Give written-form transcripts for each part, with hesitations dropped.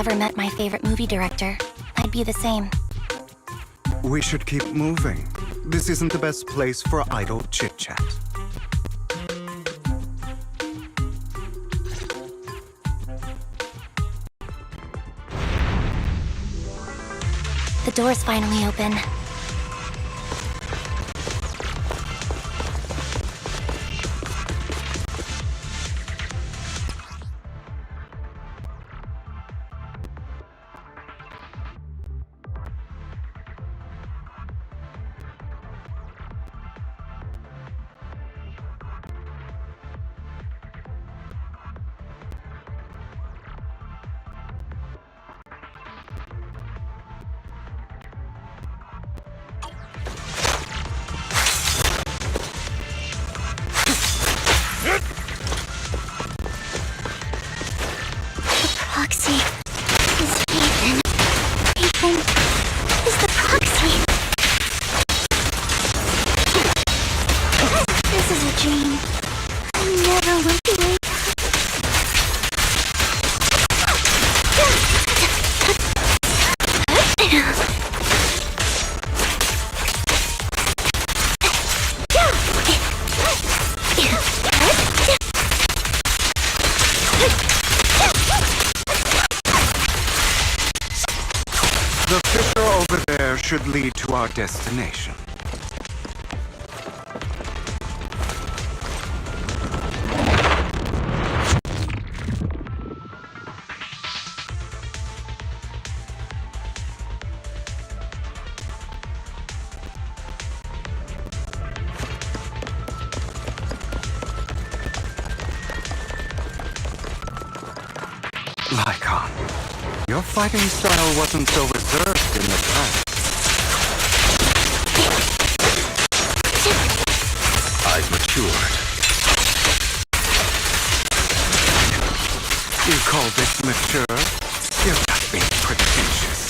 ever met my favorite movie director, I'd be the same. We should keep moving. This isn't the best place for idle chit-chat. The door's finally open. Proxy is Ethan. Ethan is the proxy. This is a dream. I never want to wake The fissure over there should lead to our destination. Lycon, your fighting style wasn't so reserved in the past. I've matured. You call this mature? You're not being pretentious.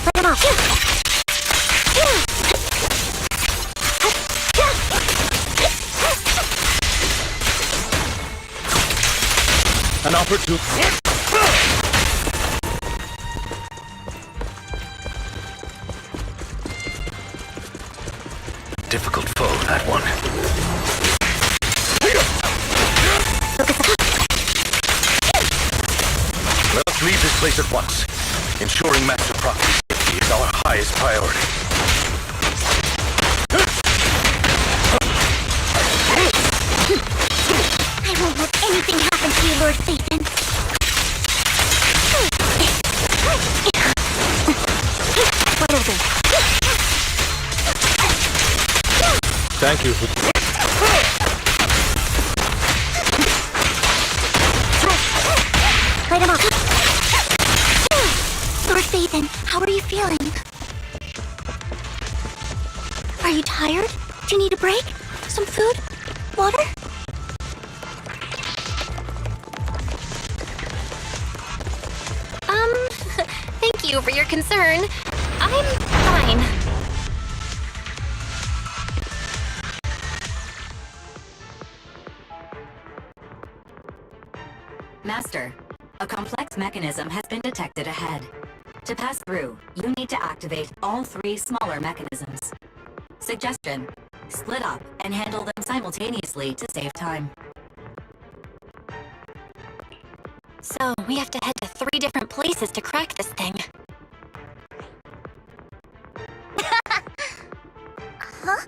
Let him off. An opportunity. Difficult foe, that one. Let's leave this place at once. Ensuring Master Proxy's safety is our highest priority. I won't let anything happen to you, Lord Phaethon. Wide open. Thank you. Light him up. Lord Phaethon, how are you feeling? Are you tired? Do you need a break? Some food? Water? Thank you for your concern. I'm fine. Master, a complex mechanism has been detected ahead. To pass through, you need to activate all 3 smaller mechanisms. Suggestion: split up and handle them simultaneously to save time. So, we have to head to 3 different places to crack this thing. Huh?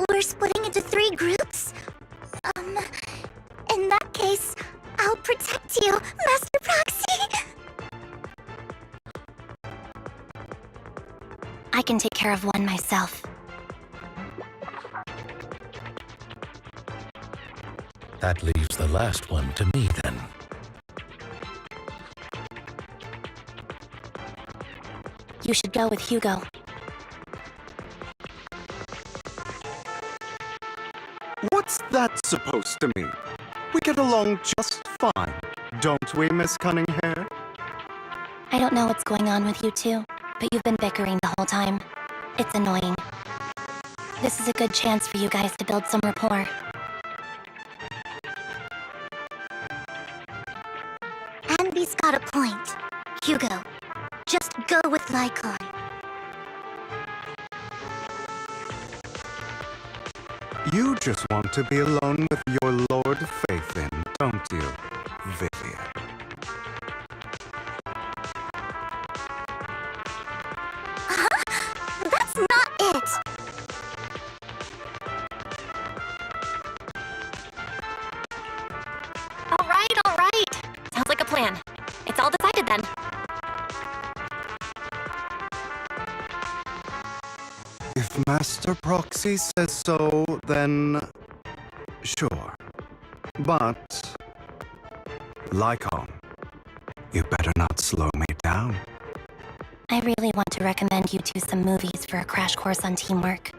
We're splitting into 3 groups? In that case, I'll protect you, Master Proxy! I can take care of one myself. That leaves the last one to me, then. You should go with Hugo. What's that supposed to mean? We get along just fine, don't we, Miss Cunninghair? I don't know what's going on with you two, but you've been bickering the whole time. It's annoying. This is a good chance for you guys to build some rapport. got a point. Hugo, just go with Lycon. You just want to be alone with your Lord Faithin, don't you, Vivian? That's not it! All right. Sounds like a plan. It's all decided then. If Master Proxy says so, then sure. But, Lycon, you better not slow me down. I really want to recommend you two some movies for a crash course on teamwork.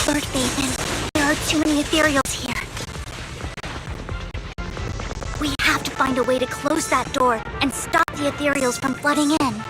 Lord Faithin, there are too many ethereals here. We have to find a way to close that door and stop the ethereals from flooding in.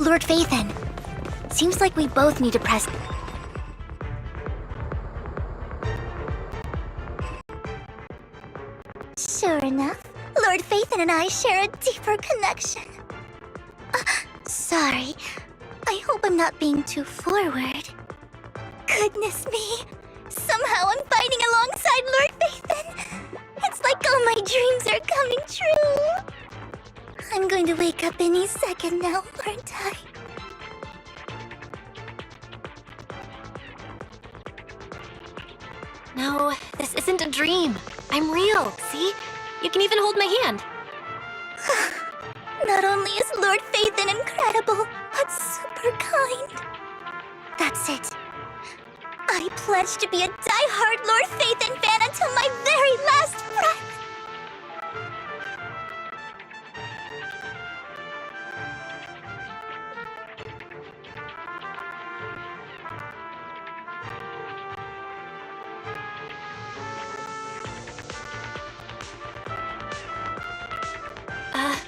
Lord Faithin, seems like we both need to press... Sure enough, Lord Faithin and I share a deeper connection. Sorry, I hope I'm not being too forward. Goodness me, somehow I'm fighting alongside Lord Faithin. It's like all my dreams are coming true. I'm going to wake up any second now, aren't I? No, this isn't a dream. I'm real, see? You can even hold my hand. Not only is Lord Faithin incredible, but super kind. That's it. I pledge to be a die-hard Lord Faithin fan until my very last breath.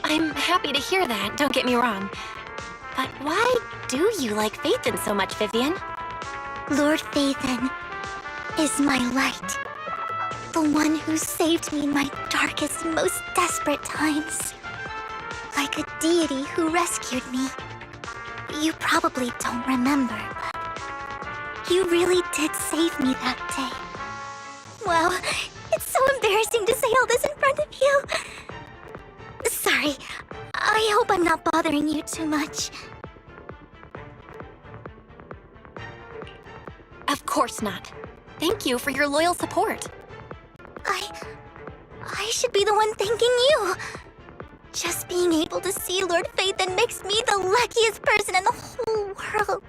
I'm happy to hear that, don't get me wrong. But why do you like Faithin so much, Vivian? Lord Faithin is my light. The one who saved me in my darkest, most desperate times. Like a deity who rescued me. You probably don't remember, but you really did save me that day. Wow, it's so embarrassing to say all this in front of you. Sorry, I hope I'm not bothering you too much. Of course not. Thank you for your loyal support. I should be the one thanking you. Just being able to see Lord Faithin makes me the luckiest person in the whole world.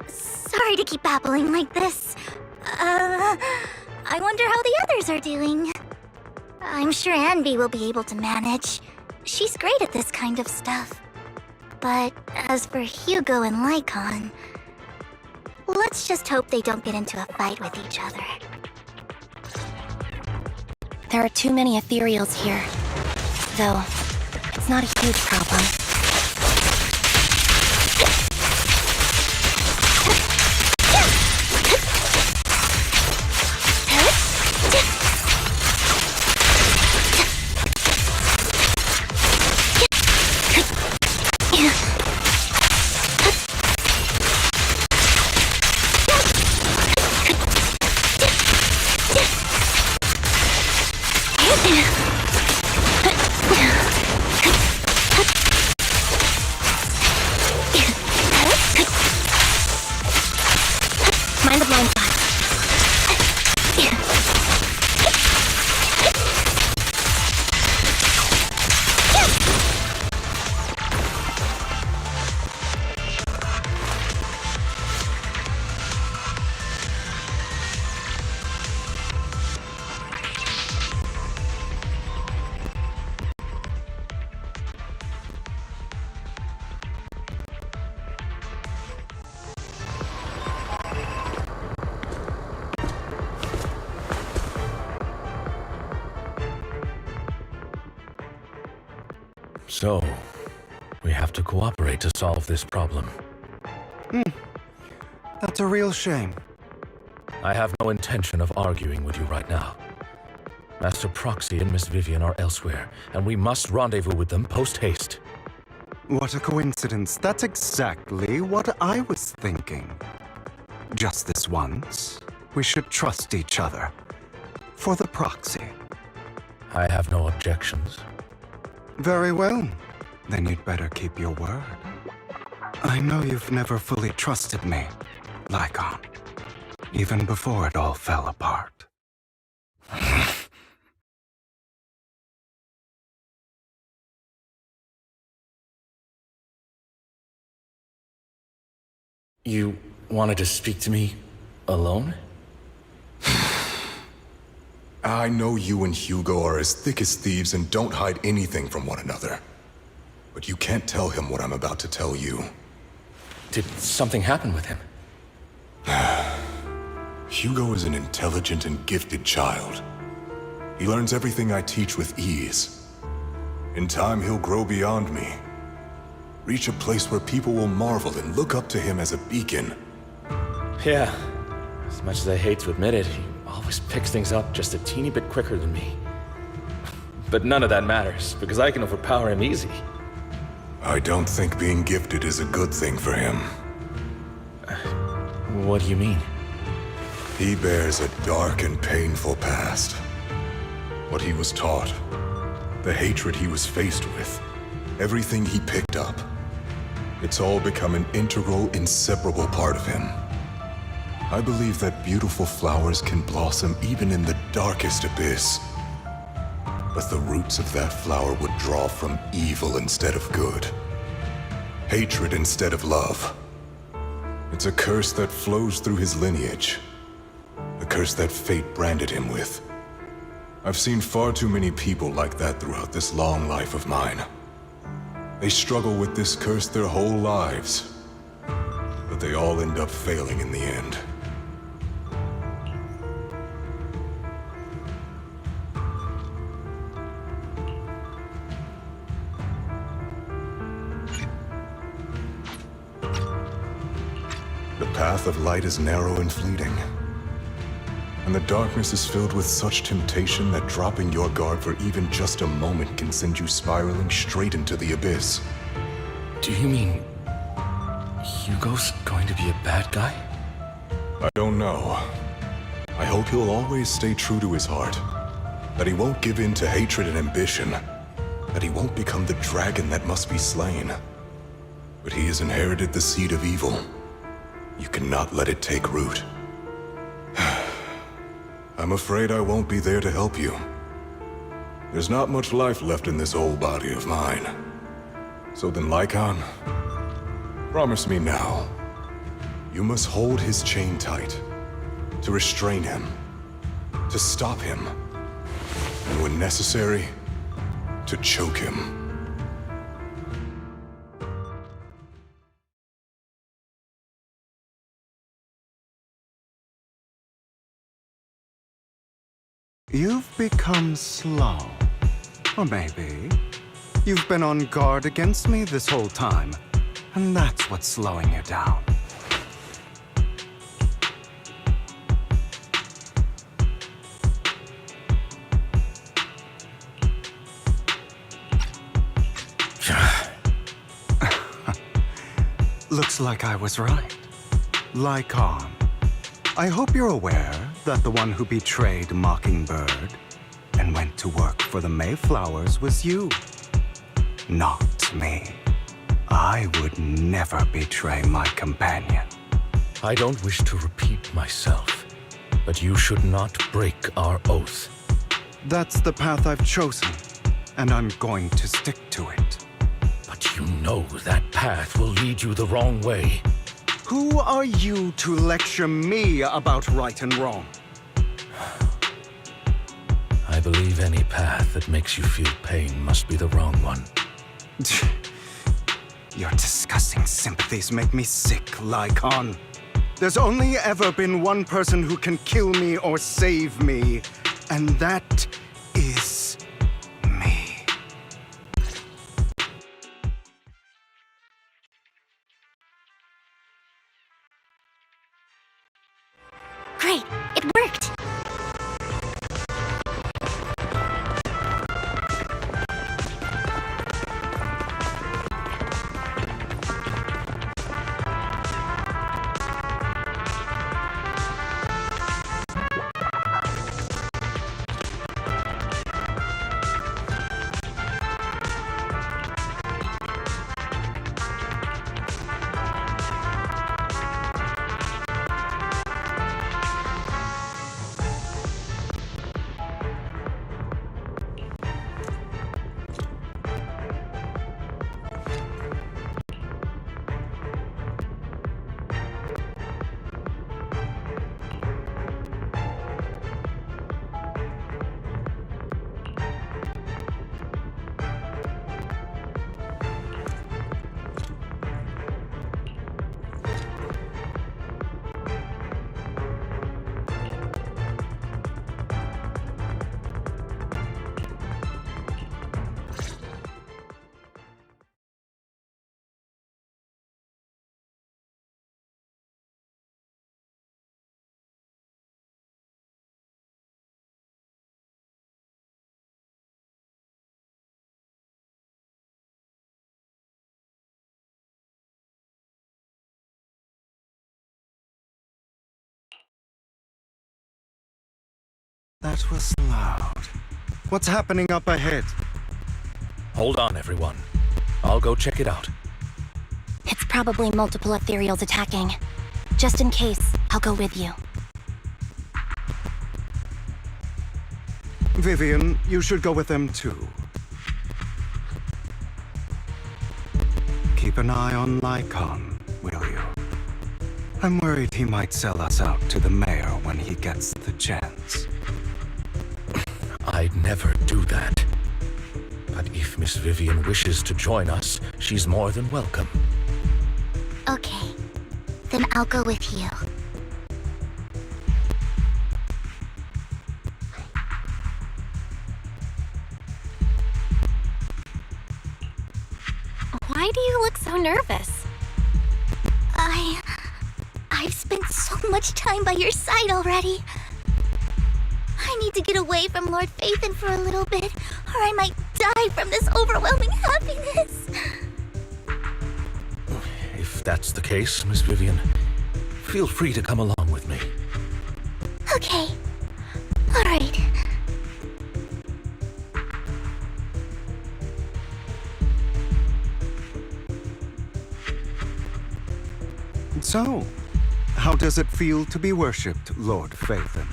Sorry to keep babbling like this. I wonder how the others are doing. I'm sure Anby will be able to manage. She's great at this kind of stuff. But as for Hugo and Lycon, let's just hope they don't get into a fight with each other. There are too many ethereals here. Though, it's not a huge problem. Mind the blind spot. So, we have to cooperate to solve this problem. That's a real shame. I have no intention of arguing with you right now. Master Proxy and Miss Vivian are elsewhere, and we must rendezvous with them post-haste. What a coincidence. That's exactly what I was thinking. Just this once, we should trust each other. For the proxy. I have no objections. Very well. Then you'd better keep your word. I know you've never fully trusted me, Lycon. Even before it all fell apart. You wanted to speak to me alone? I know you and Hugo are as thick as thieves and don't hide anything from one another. But you can't tell him what I'm about to tell you. Did something happen with him? Hugo is an intelligent and gifted child. He learns everything I teach with ease. In time, he'll grow beyond me. Reach a place where people will marvel and look up to him as a beacon. Yeah. As much as I hate to admit it, he always picks things up just a teeny bit quicker than me. But none of that matters, because I can overpower him easy. I don't think being gifted is a good thing for him. What do you mean? He bears a dark and painful past. What he was taught, the hatred he was faced with, everything he picked up. It's all become an integral, inseparable part of him. I believe that beautiful flowers can blossom even in the darkest abyss. But the roots of that flower would draw from evil instead of good. Hatred instead of love. It's a curse that flows through his lineage. A curse that fate branded him with. I've seen far too many people like that throughout this long life of mine. They struggle with this curse their whole lives. But they all end up failing in the end. The path of light is narrow and fleeting. And the darkness is filled with such temptation that dropping your guard for even just a moment can send you spiraling straight into the abyss. Do you mean Hugo's going to be a bad guy? I don't know. I hope he'll always stay true to his heart. That he won't give in to hatred and ambition. That he won't become the dragon that must be slain. But he has inherited the seed of evil. You cannot let it take root. I'm afraid I won't be there to help you. There's not much life left in this old body of mine. So then, Lycon, promise me now. You must hold his chain tight. To restrain him. To stop him. And when necessary, to choke him. You've become slow. Or maybe you've been on guard against me this whole time, and that's what's slowing you down. Looks like I was right. Lycon. I hope you're aware that the one who betrayed Mockingbird and went to work for the Mayflowers was you. Not me. I would never betray my companion. I don't wish to repeat myself, but you should not break our oath. That's the path I've chosen, and I'm going to stick to it. But you know that path will lead you the wrong way. Who are you to lecture me about right and wrong? I believe any path that makes you feel pain must be the wrong one. Your disgusting sympathies make me sick, Lycon. There's only ever been one person who can kill me or save me, and that is me. Great, it worked! That was loud. What's happening up ahead? Hold on, everyone. I'll go check it out. It's probably multiple ethereals attacking. Just in case, I'll go with you. Vivian, you should go with them too. Keep an eye on Lycon, will you? I'm worried he might sell us out to the mayor when he gets the chance. I'd never do that. But if Miss Vivian wishes to join us, she's more than welcome. Okay, then I'll go with you. Why do you look so nervous? I've spent so much time by your side already. I need to get away from Lord Phaethon for a little bit, or I might die from this overwhelming happiness. If that's the case, Miss Vivian, feel free to come along with me. Okay. All right. So, how does it feel to be worshipped, Lord Phaethon?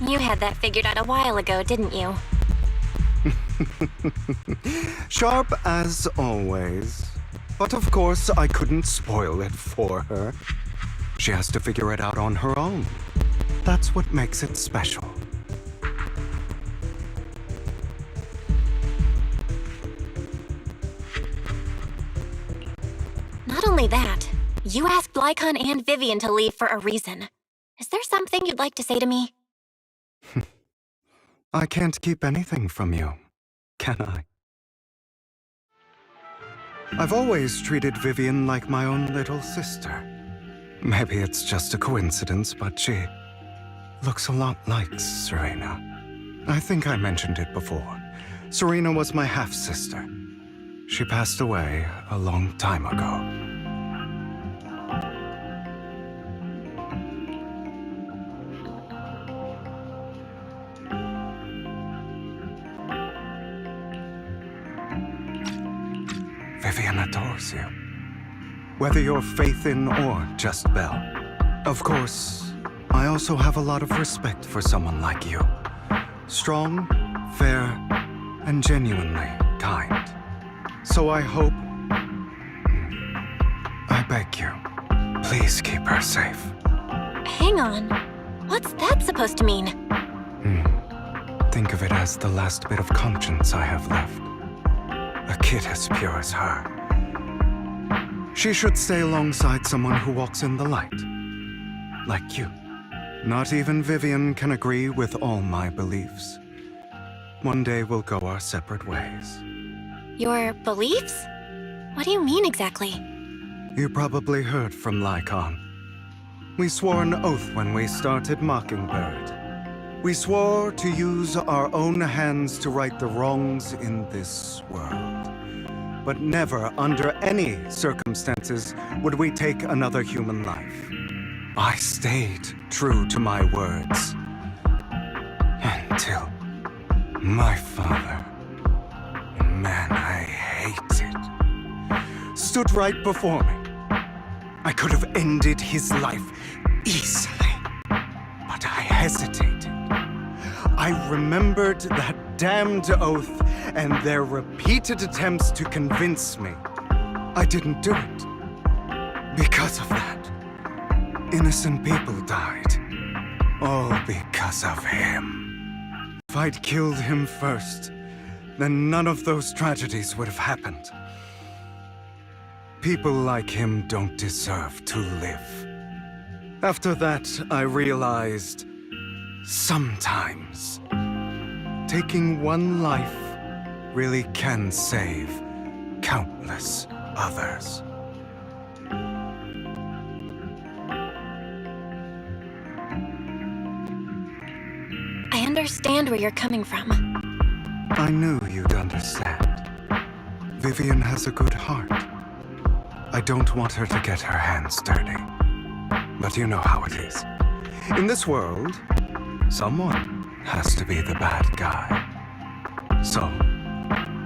You had that figured out a while ago, didn't you? Sharp as always. But of course, I couldn't spoil it for her. She has to figure it out on her own. That's what makes it special. Not only that, you asked Lycon and Vivian to leave for a reason. Is there something you'd like to say to me? I can't keep anything from you, can I? I've always treated Vivian like my own little sister. Maybe it's just a coincidence, but she looks a lot like Serena. I think I mentioned it before. Serena was my half-sister. She passed away a long time ago. Vivian adores you. Whether you're faith in or just Belle. Of course, I also have a lot of respect for someone like you. Strong, fair, and genuinely kind. So I hope... I beg you, please keep her safe. Hang on. What's that supposed to mean? Think of it as the last bit of conscience I have left. A kid as pure as her. She should stay alongside someone who walks in the light. Like you. Not even Vivian can agree with all my beliefs. One day we'll go our separate ways. Your beliefs? What do you mean exactly? You probably heard from Lycon. We swore an oath when we started Mockingbird. We swore to use our own hands to right the wrongs in this world. But never, under any circumstances, would we take another human life. I stayed true to my words. Until my father, man I hated, stood right before me. I could have ended his life easily, but I hesitated. I remembered that damned oath and their repeated attempts to convince me I didn't do it. Because of that, innocent people died. All because of him. If I'd killed him first, then none of those tragedies would have happened. People like him don't deserve to live. After that, I realized, sometimes, taking one life really can save countless others. I understand where you're coming from. I knew you'd understand. Vivian has a good heart. I don't want her to get her hands dirty. But you know how it is. In this world, someone has to be the bad guy. So,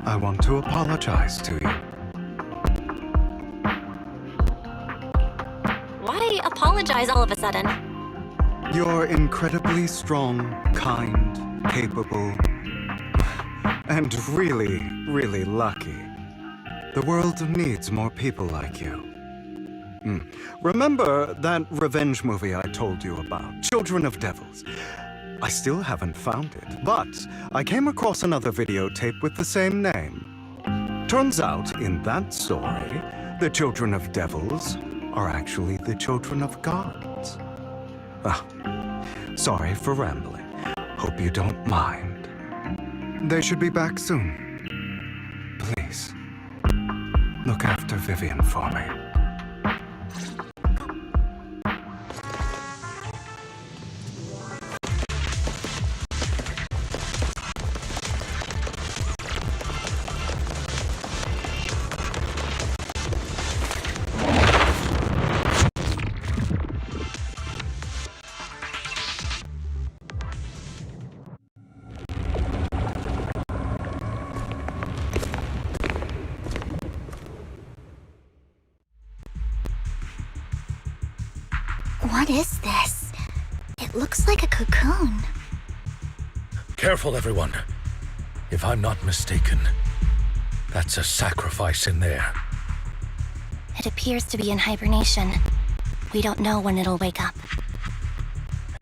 I want to apologize to you. Why apologize all of a sudden? You're incredibly strong, kind, capable, and really, really lucky. The world needs more people like you. Remember that revenge movie I told you about, Children of Devils? I still haven't found it, but I came across another videotape with the same name. Turns out, in that story, the Children of Devils are actually the children of gods. Sorry for rambling. Hope you don't mind. They should be back soon. Please, look after Vivian for me. What is this? It looks like a cocoon. Careful, everyone. If I'm not mistaken, that's a sacrifice in there. It appears to be in hibernation. We don't know when it'll wake up.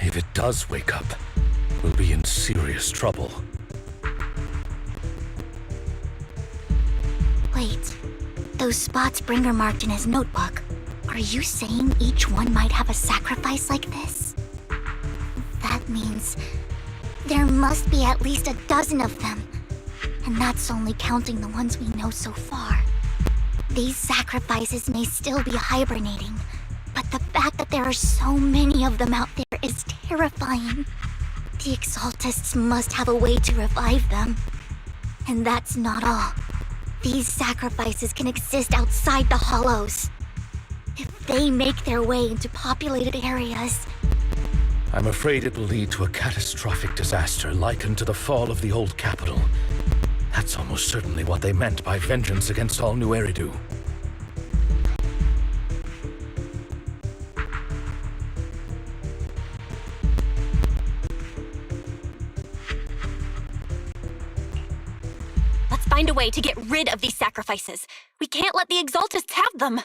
If it does wake up, we'll be in serious trouble. Wait, those spots Bringer marked in his notebook. Are you saying each one might have a sacrifice like this? That means there must be at least a dozen of them. And that's only counting the ones we know so far. These sacrifices may still be hibernating, but the fact that there are so many of them out there is terrifying. The Exaltists must have a way to revive them. And that's not all. These sacrifices can exist outside the hollows. If they make their way into populated areas, I'm afraid it will lead to a catastrophic disaster likened to the fall of the old capital. That's almost certainly what they meant by vengeance against all New Eridu. Let's find a way to get rid of these sacrifices. We can't let the Exaltists have them.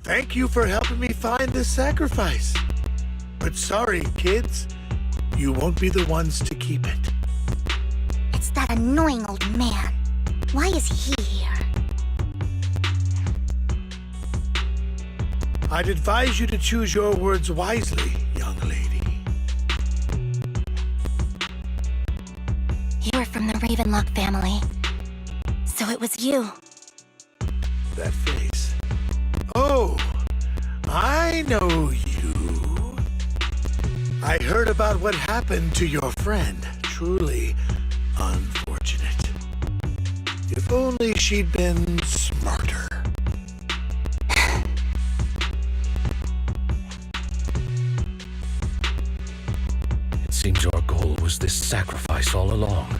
Thank you for helping me find this sacrifice. But sorry, kids. You won't be the ones to keep it. it's that annoying old man. Why is he here? I'd advise you to choose your words wisely, young lady. You were from the Ravenlock family. So it was you. That face. Oh, I know you. I heard about what happened to your friend. Truly unfortunate. If only she'd been smarter. It seems your goal was this sacrifice all along.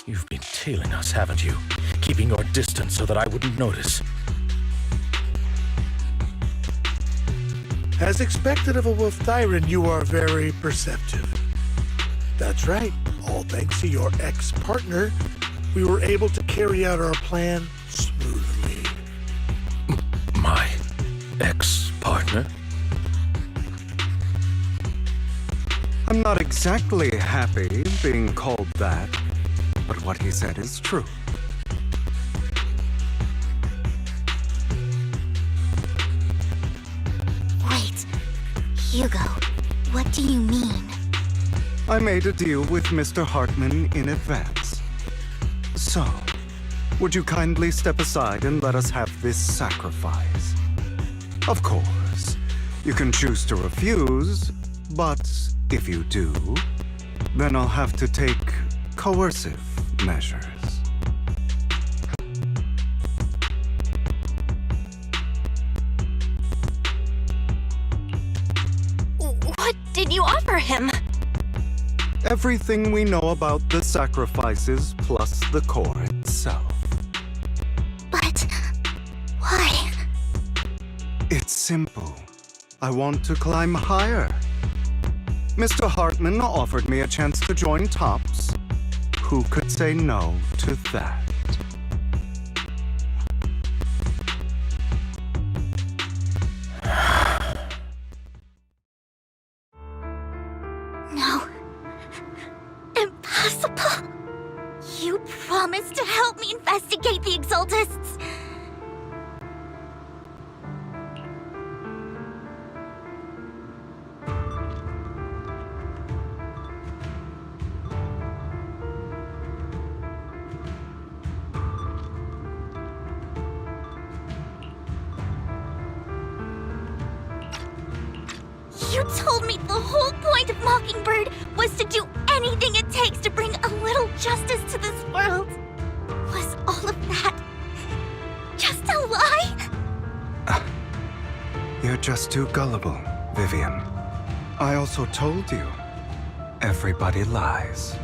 You've been tailing us, haven't you? Keeping your distance so that I wouldn't notice. As expected of a wolf tyrant, you are very perceptive. That's right. All thanks to your ex-partner, we were able to carry out our plan smoothly. My ex-partner? I'm not exactly happy being called that, but what he said is true. Wait, Hugo, what do you mean? I made a deal with Mr. Hartman in advance. So, would you kindly step aside and let us have this sacrifice? Of course, you can choose to refuse, but if you do, then I'll have to take coercive measures. What did you offer him? Everything we know about the sacrifices plus the core itself. But why? It's simple. I want to climb higher. Mr. Hartman offered me a chance to join Tops. Who could say no to that? No. Impossible. You promised to help me investigate the Exaltists. You told me the whole point of Mockingbird was to do anything it takes to bring a little justice to this world. Was all of that just a lie? You're just too gullible, Vivian. I also told you, everybody lies.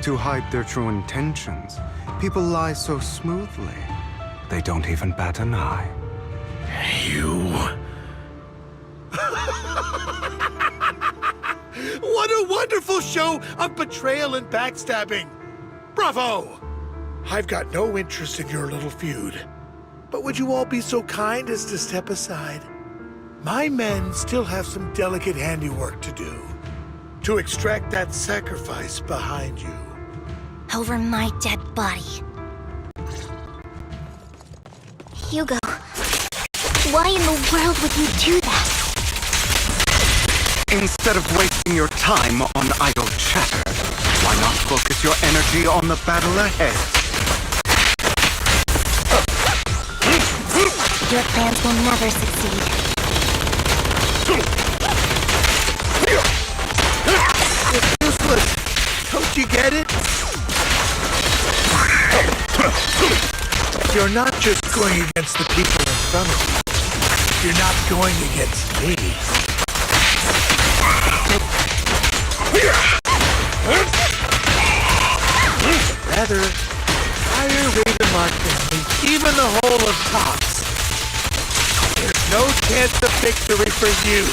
To hide their true intentions, people lie so smoothly, they don't even bat an eye. You... What a wonderful show of betrayal and backstabbing! Bravo! I've got no interest in your little feud. But would you all be so kind as to step aside? My men still have some delicate handiwork to do. To extract that sacrifice behind you. Over my dead body. Hugo, why in the world would you do that? Instead of wasting your time on idle chatter, why not focus your energy on the battle ahead? Your plans will never succeed. With Get it? You're not just going against the people in front of you. You're not going against me. Rather, entire Ravenlock family, even the whole of Tops. There's no chance of victory for you.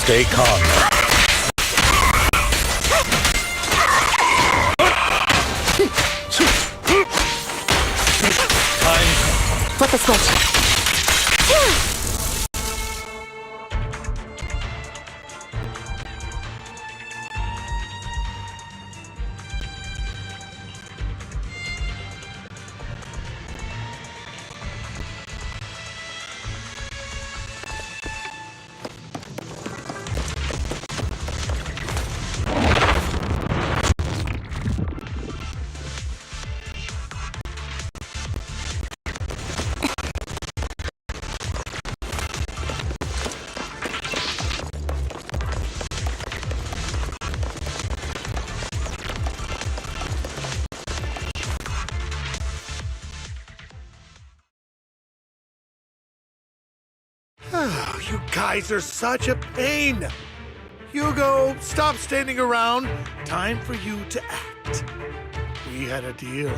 Stay calm. Flip a switch. Oh, you guys are such a pain. Hugo, stop standing around. Time for you to act. We had a deal.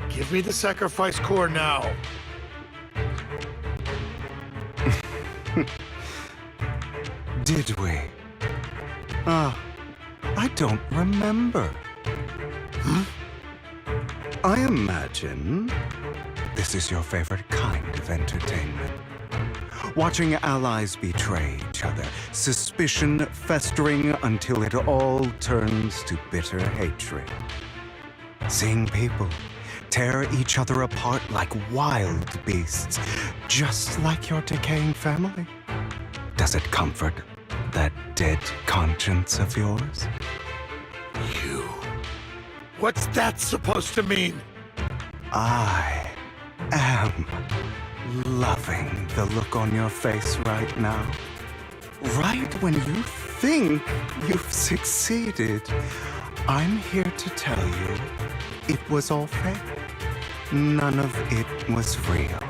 Give me the sacrifice core now. Did we? I don't remember. I imagine this is your favorite kind of entertainment. Watching allies betray each other, suspicion festering until it all turns to bitter hatred. Seeing people tear each other apart like wild beasts, just like your decaying family. Does it comfort that dead conscience of yours? You. What's that supposed to mean? I am loving the look on your face right now. Right when you think you've succeeded, I'm here to tell you it was all fake. None of it was real.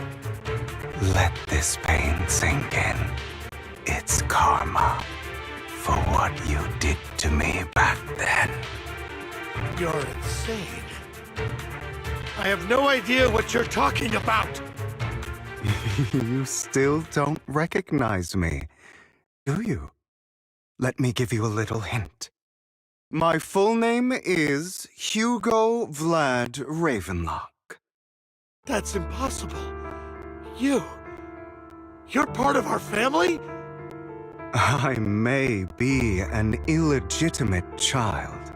Let this pain sink in. It's karma for what you did to me back then. You're insane. I have no idea what you're talking about. You still don't recognize me, do you? Let me give you a little hint. My full name is Hugo Vlad Ravenlock. That's impossible. You're part of our family? I may be an illegitimate child,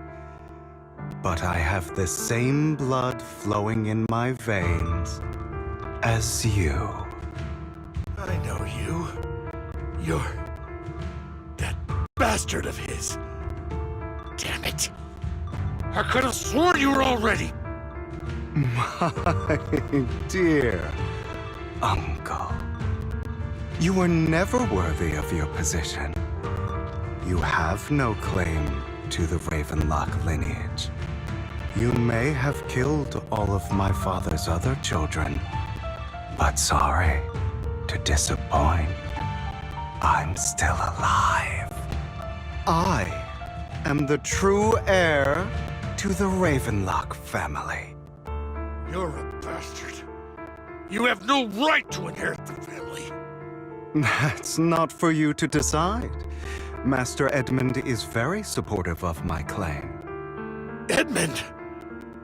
but I have the same blood flowing in my veins as you. I know you. You're that bastard of his. Damn it. I could have sworn you were already. My dear uncle, you were never worthy of your position. You have no claim to the Ravenlock lineage. You may have killed all of my father's other children, but sorry to disappoint. I'm still alive. I am the true heir to the Ravenlock family. You're a bastard. You have no right to inherit the family. That's not for you to decide. Master Edmund is very supportive of my claim. Edmund?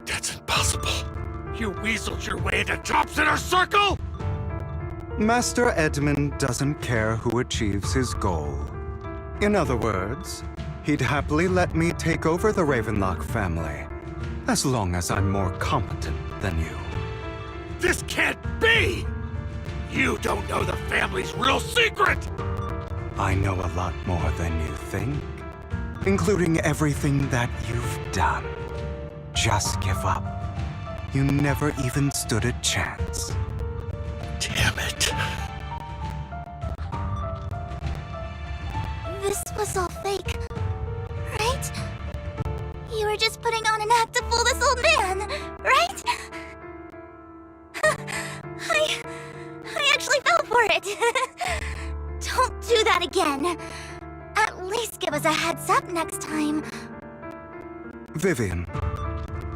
That's impossible. You weaseled your way into Tops Inner Circle? Master Edmund doesn't care who achieves his goal. In other words, he'd happily let me take over the Ravenlock family, as long as I'm more competent than you. This can't be! You don't know the family's real secret! I know a lot more than you think, including everything that you've done. Just give up, you never even stood a chance. Damn it. This was all fake, right? You were just putting on an act to fool this old man, right? I actually fell for it. Don't do that again. At least give us a heads up next time. Vivian,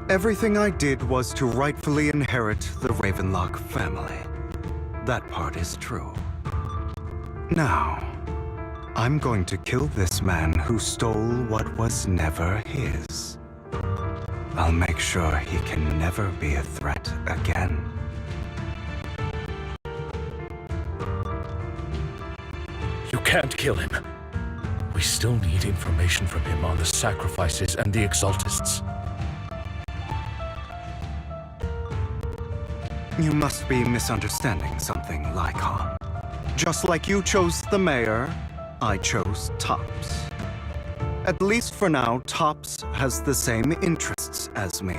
everything I did was to rightfully inherit the Ravenlock family. That part is true. Now, I'm going to kill this man who stole what was never his. I'll make sure he can never be a threat again. You can't kill him. We still need information from him on the sacrifices and the Exaltists. You must be misunderstanding something, Lycon. Just like you chose the mayor, I chose Tops. At least for now, Tops has the same interests as me.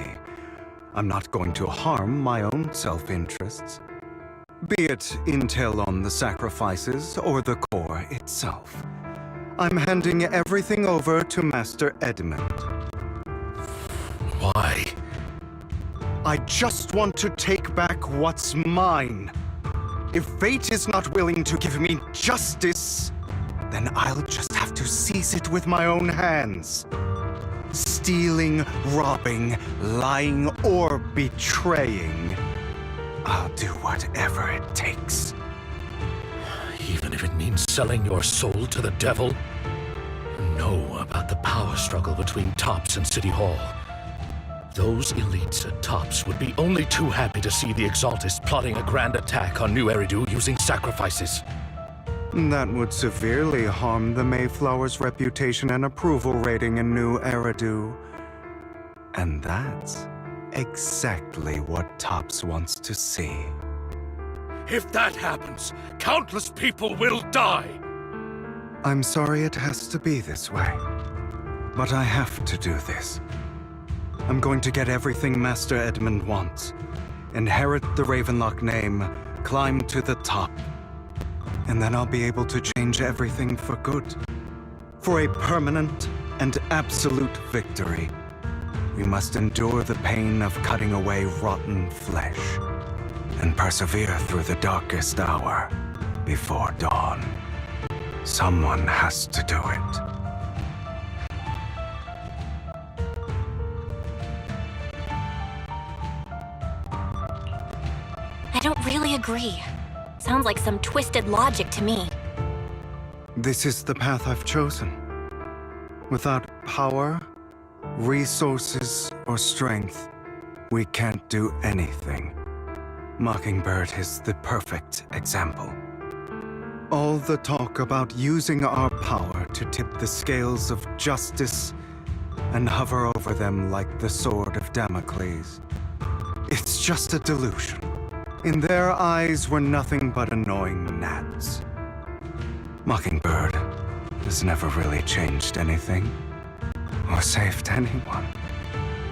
I'm not going to harm my own self-interests. Be it intel on the sacrifices or the core itself. I'm handing everything over to Master Edmund. Why? I just want to take back what's mine. If fate is not willing to give me justice, then I'll just have to seize it with my own hands. Stealing, robbing, lying, or betraying. I'll do whatever it takes. Even if it means selling your soul to the devil? You know about the power struggle between Tops and City Hall. Those elites at Tops would be only too happy to see the Exaltists plotting a grand attack on New Eridu using sacrifices. That would severely harm the Mayflower's reputation and approval rating in New Eridu. And that's exactly what Tops wants to see. If that happens, countless people will die! I'm sorry it has to be this way, but I have to do this. I'm going to get everything Master Edmund wants, inherit the Ravenlock name, climb to the top, and then I'll be able to change everything for good. For a permanent and absolute victory, we must endure the pain of cutting away rotten flesh and persevere through the darkest hour before dawn. Someone has to do it. I don't really agree. Sounds like some twisted logic to me. This is the path I've chosen. Without power, resources, or strength, we can't do anything. Mockingbird is the perfect example. All the talk about using our power to tip the scales of justice and hover over them like the sword of Damocles. It's just a delusion. In their eyes, we're nothing but annoying gnats. Mockingbird has never really changed anything, or saved anyone.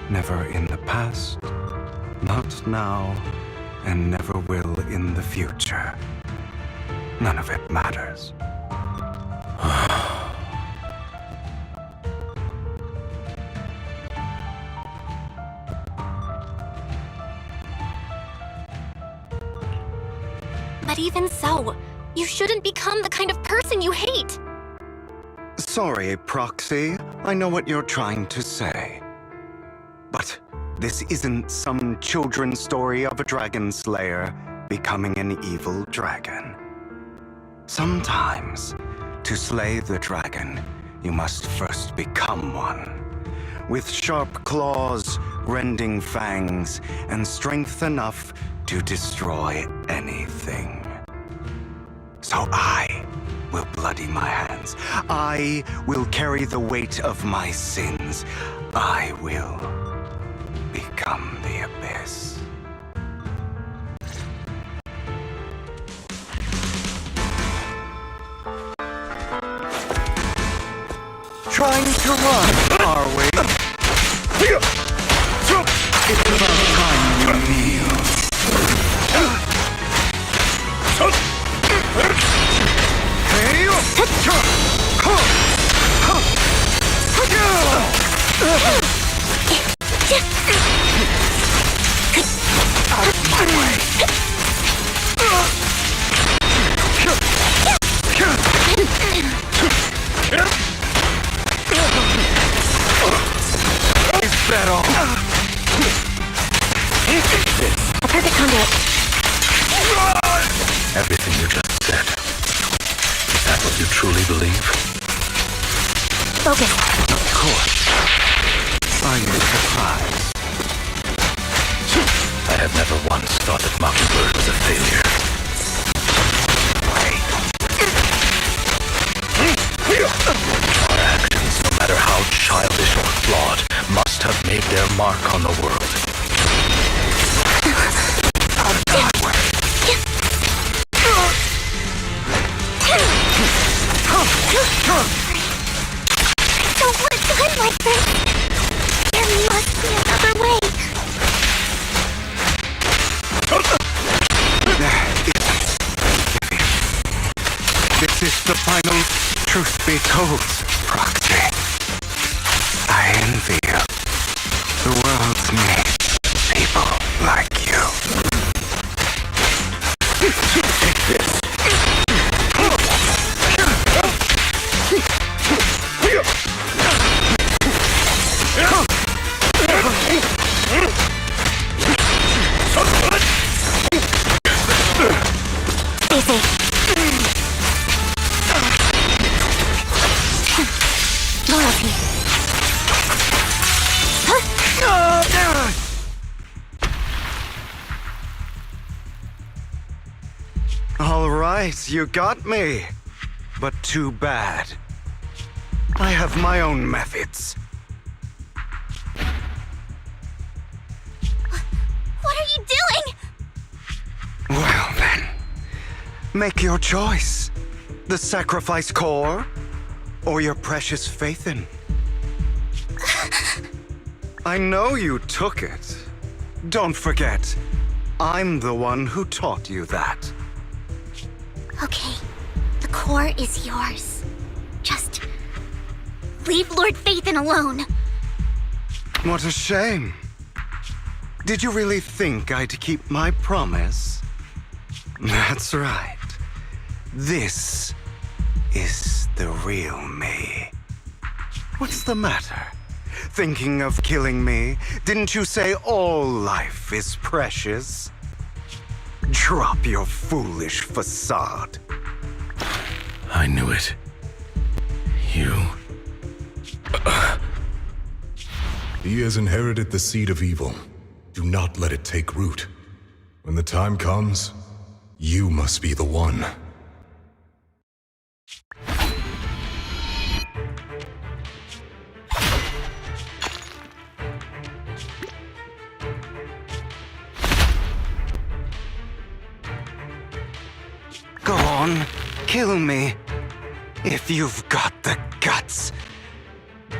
Never in the past, not now, and never will in the future. None of it matters. But even so, you shouldn't become the kind of person you hate. Sorry, Proxy. I know what you're trying to say. But this isn't some children's story of a dragon slayer becoming an evil dragon. Sometimes, to slay the dragon, you must first become one. With sharp claws, rending fangs, and strength enough to destroy anything. So I will bloody my hands. I will carry the weight of my sins. I will become the abyss. Trying to run, are we? It's about time you everything you just said. Is that what you truly believe? Focus. Of course. I'm surprised. I have never once thought that Mockingbird was a failure. Our actions, no matter how childish or flawed, must have made their mark on the world. So what's done like this? There must be another way. There isn't. This is the final truth be told, Proxy. I envy you. The world's needs people like you. Take this. Stay safe. Loyalty. All right, you got me. But too bad. I have my own methods. What are you doing? Well then, make your choice. The sacrifice core, or your precious Faithin. I know you took it. Don't forget, I'm the one who taught you that. Okay, the core is yours. Just leave Lord Faithin alone. What a shame. Did you really think I'd keep my promise? That's right. This is the real me. What's the matter? Thinking of killing me? Didn't you say all life is precious? Drop your foolish facade. I knew it. You... He has inherited the seed of evil. Do not let it take root. When the time comes, you must be the one. Go on, kill me. If you've got the guts,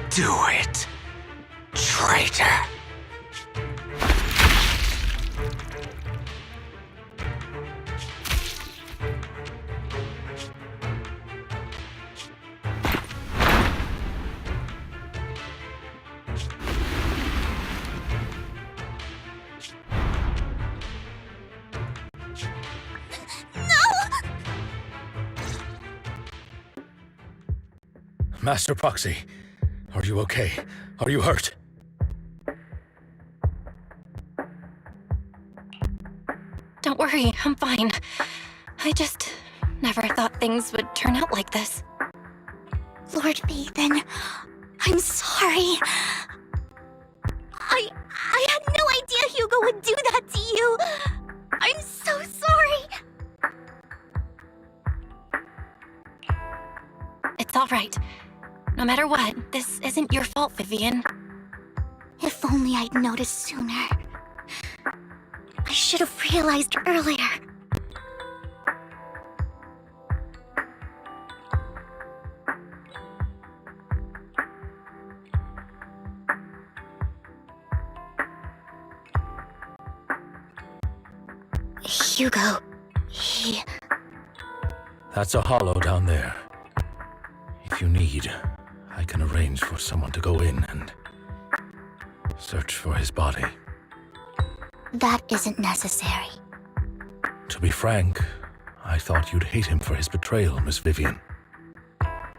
do it, traitor. Master Proxy, are you okay? Are you hurt? Don't worry, I'm fine. I just never thought things would turn out like this. Lord Faithin, I'm sorry. I had no idea Hugo would do that to you. I'm so sorry. It's all right. No matter what, this isn't your fault, Vivian. If only I'd noticed sooner. I should have realized earlier. Hugo, he... That's a hollow down there. If you need, I can arrange for someone to go in and search for his body. That isn't necessary. To be frank, I thought you'd hate him for his betrayal, Miss Vivian.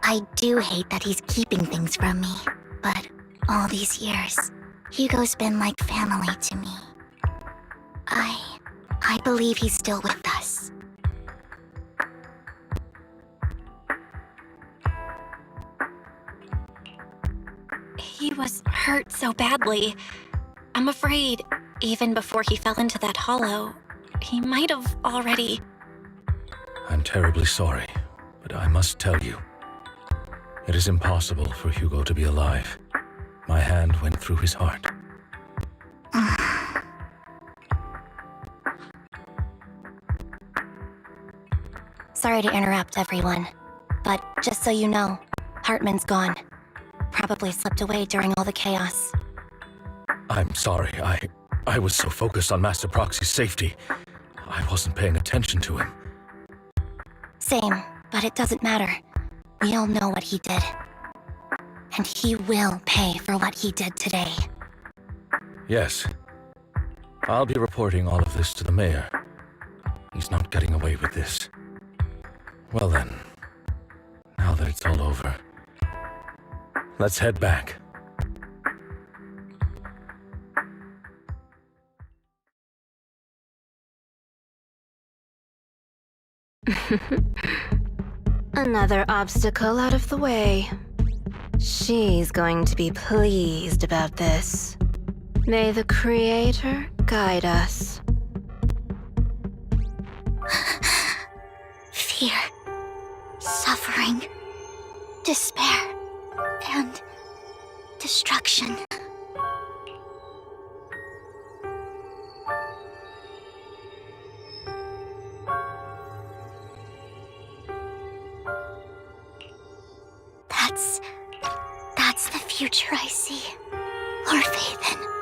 I do hate that he's keeping things from me, but all these years, Hugo's been like family to me. I believe he's still with us. friend was hurt so badly. I'm afraid, even before he fell into that hollow, he might have already... I'm terribly sorry, but I must tell you. It is impossible for Hugo to be alive. My hand went through his heart. Sorry to interrupt, everyone. But just so you know, Hartman's gone. Probably slipped away during all the chaos. I'm sorry, I was so focused on Master Proxy's safety. I wasn't paying attention to him. Same, but it doesn't matter. We all know what he did. And he will pay for what he did today. Yes. I'll be reporting all of this to the mayor. He's not getting away with this. Well then, now that it's all over, let's head back. Another obstacle out of the way. She's going to be pleased about this. May the Creator guide us. Fear, suffering, despair, and destruction. That's the future I see. Lord Faithen.